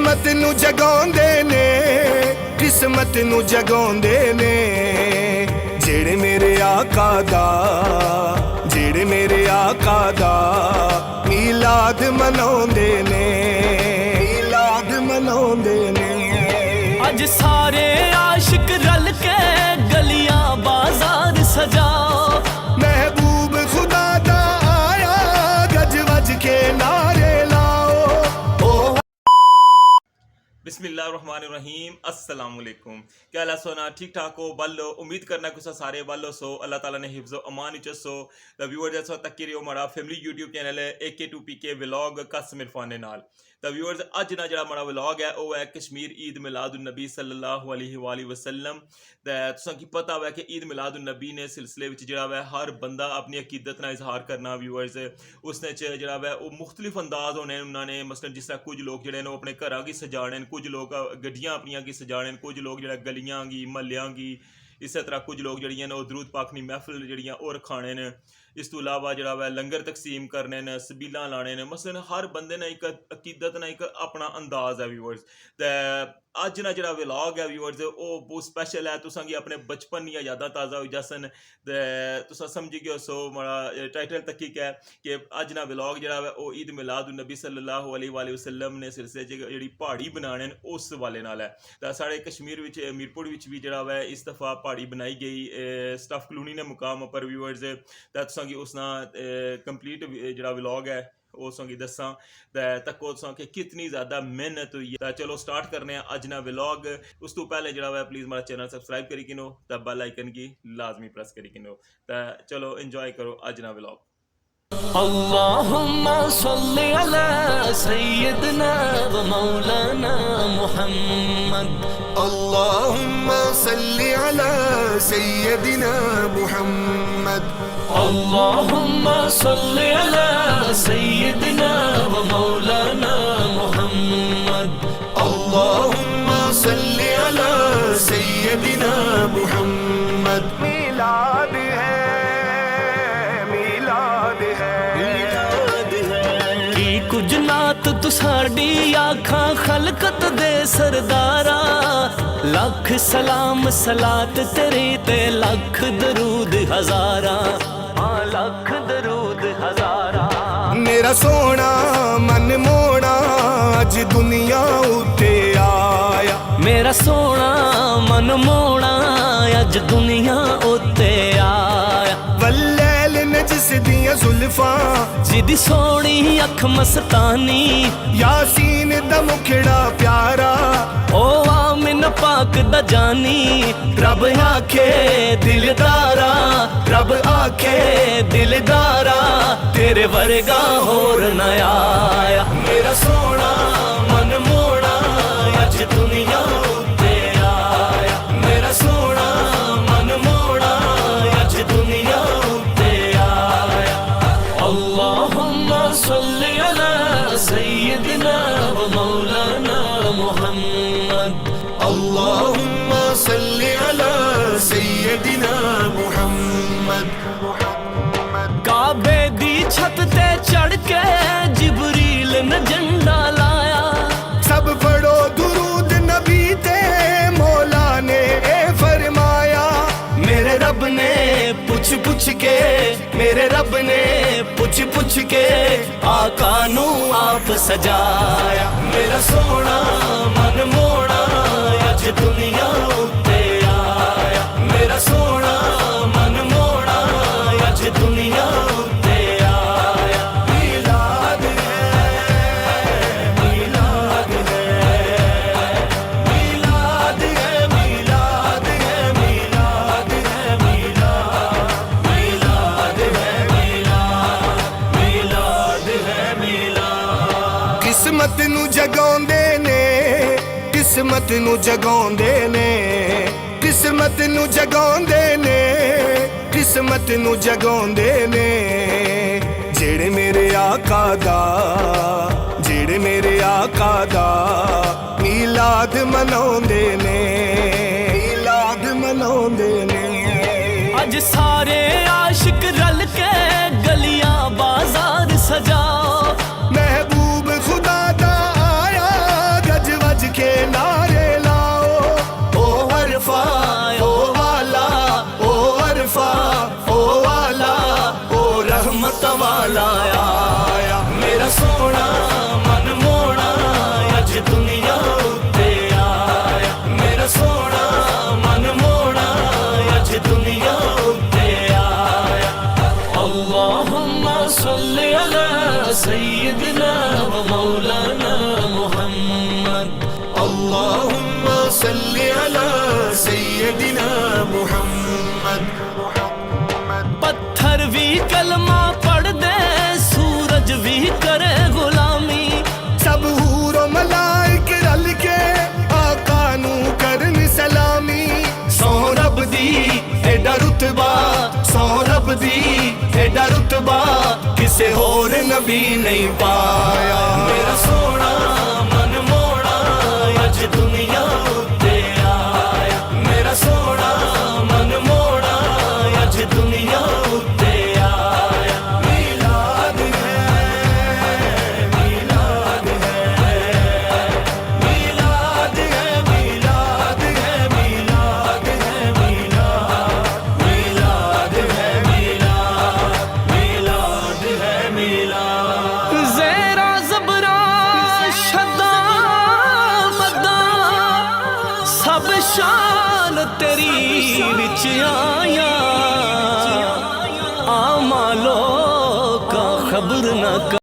किस्मत नू जगाउंदे ने, किस्मत नू जगाउंदे ने जेड़े मेरे आका दा, जेड़े मेरे आका दा मीलाद मनाउंदे ने, मीलाद मनाउंदे ने। अज सारे आशिक रल के गलियां बाजार सजाओ, महबूब खुदा दा आया गज वज के नारे लाओ। बिस्मिल्लाहिर्रहमानिर्रहीम, अस्सलामुअलैकुम। क्या हाल है सोना, ठीक ठाक हो? बल्लो उम्मीद करना कुछ सारे बल्लो सो अल्लाह ताला ने हिफ्ज़ो अमान च सो द व्यूअर जैसा तक कि रियो हमारा फैमिली यूट्यूब चैनल है AK2PK व्लॉग कसम इरफान नाल। द व्यूअर्स अज ना जड़ा हमारा व्लॉग है वह है कश्मीर ईद मिलादुन नबी सल्लल्लाहु अलैहि वसल्लम। तुसां की पता है कि ईद मिलादुन नबी ने सिलसिले विच जड़ा है हर बंदा अपनी अकीदत ना इजहार करना। व्यूअर्स उसने जड़ा है वो मुख्तलिफ अंदाज होने उन्होंने, मसलन जिस तरह कुछ लोग जड़े ने अपने घर की सजाने, कुछ लोग गड्डियां अपनियां की सजाने, कुछ लोग जड़ा गलियां की महल्लियां की, इस तरह कुछ लोग जड़ियां ने दरूद पाक दी महफिल जड़ियां और खाने ने। इस तो इलावा जड़ा वै लंगर तकसीम करने ने, सबीलां लाने ने। मसलन हर बंदे ने एक अकीदत ने एक अपना अंदाज है। व्यूअर्स ते अज ना जड़ा व्लॉग है व्यूअर्स वो बहुत स्पैशल है। तुसां गी अपने बचपन दियां यादां ताज़ा होई जासन ते तुसां समझी गए सो हमारा टाइटल तक ही है कि अज ना व्लॉग जड़ा है वो ईद मिलादुन नबी सल्लल्लाहु अलैहि वसल्लम ने सिलसिले च जेह्ड़ी प्हाड़ी बनाने न उस हवाले नाल है। ते साढ़े कश्मीर विच मीरपुर विच भी जड़ा है इस दफ़ा प्हाड़ी बनाई गई स्टफ कलोनी ने मुकाम पर। व्यूअर्स ते तुसां गी उसना कंप्लीट जड़ा व्लॉग है वो तुसां गी दस्सां ते तक्को तुसां कि कितनी ज़्यादा मेहनत हुई है। चलो स्टार्ट करने हैं अज ना व्लॉग। उस तो पहले जड़ा है प्लीज़ हमारा चैनल सब्सक्राइब करी किनो ते बेल आइकन की लाजमी प्रेस करी किनो। ते चलो एंजॉय करो अज ना व्लॉग। अल्लाहुम्मा सल्ली अला सय्यदना व मौलाना मुहम्मद, अल्लाहुम्मा सल्ली अला सय्यदिना मुहम्मद, अल्लाहुम्मा सल्ली अला सय्यदना व मौलाना मुहम्मद, अल्लाहुम्मा सल्ली अला सय्यदिना मुहम्मद। मीलाद है, मीलाद है, मीलाद है। की कुछ नात तू साडी आखां खलकत दे सरदारा, लख सलाम सलात तेरी ते लख दरूद हजारा, लख दरूद हजारा। मेरा सोना मन मोना अज दुनिया उते आया, मेरा सोना मन मोना अज दुनिया उत्ते आया। वल्लैल ने जिस दियां जुल्फां, जिदी सोनी अख मस्तानी, यासीन दा मुखड़ा प्यारा, ओ आमिन पाक दा जानी। रब आखे दिलदारा, रब आखे दिलदारा, तेरे वर्गा होर न आया। मेरा सोना मन मोना अज दुनिया उत्ते आया, मेरा सोना मन मोना अज दुनिया उत्ते आया। अल्लाहुम्मा सल्ली अला सय्यदिना व मौलाना मुहम्मद, अल्लाहुम्मा सल्ली अला सय्यदिना मुहम्मद। काबे दी छत ते चढ़ के जिबरील ने झंडा लाया, सब पढ़ो दुरूद नबी ते मौला ने फरमाया। मेरे रब ने पुछ पुछ के, मेरे रब ने पुछ पुछ के आका नू आप सजाया। मेरा सोना मन मोना अज दुनिया उत्ते आया, मेरा सोना मन मोना अज दुनिया उत्ते आया। मीलाद है, मीलाद है, मीलाद है, मीलाद है, मीलाद है, मीलाद, मीलाद है, मीलाद, मीलाद है, मीलाद। किस्मत नू जगाउंदे ने, किस्मत नू जगाउंदे ने, किस्मत नू जगाउंदे ने, किस्मत नू जगाउंदे ने जेड़े मेरे आका दा, जेड़े मेरे आका दा मीलाद मनाउंदे ने, मीलाद मनाउंदे ने। अज सारे आशिक रल के गलियां बाजार सजाओ, महबूब खुदा दा आया गज सल्ली अला सय्यदिना मुहम्मद। पत्थर भी कलमा पढ़ दे, सूरज भी करे गुलामी, सब हूरो मलाइक रल के आका नू करन सलामी। सौ रब दी एडा रुतबा, सौ रब दी एडा रुतबा, किसे होर नबी नहीं पाया। मेरा सोना मन मोड़ा अज दुनिया उत्ते आया, मेरा सोना मन मोड़ा अज दुनिया उत्ते आया। मीलाद है, मीलाद है, मीलाद है, मीलाद है, मीलाद है, मीलाद है मीलाद, मीलाद है मीलाद। ज़ेरा ज़बरा शदा मदा, सब शान तेरी विच आया, आमा लोका खबर न कर।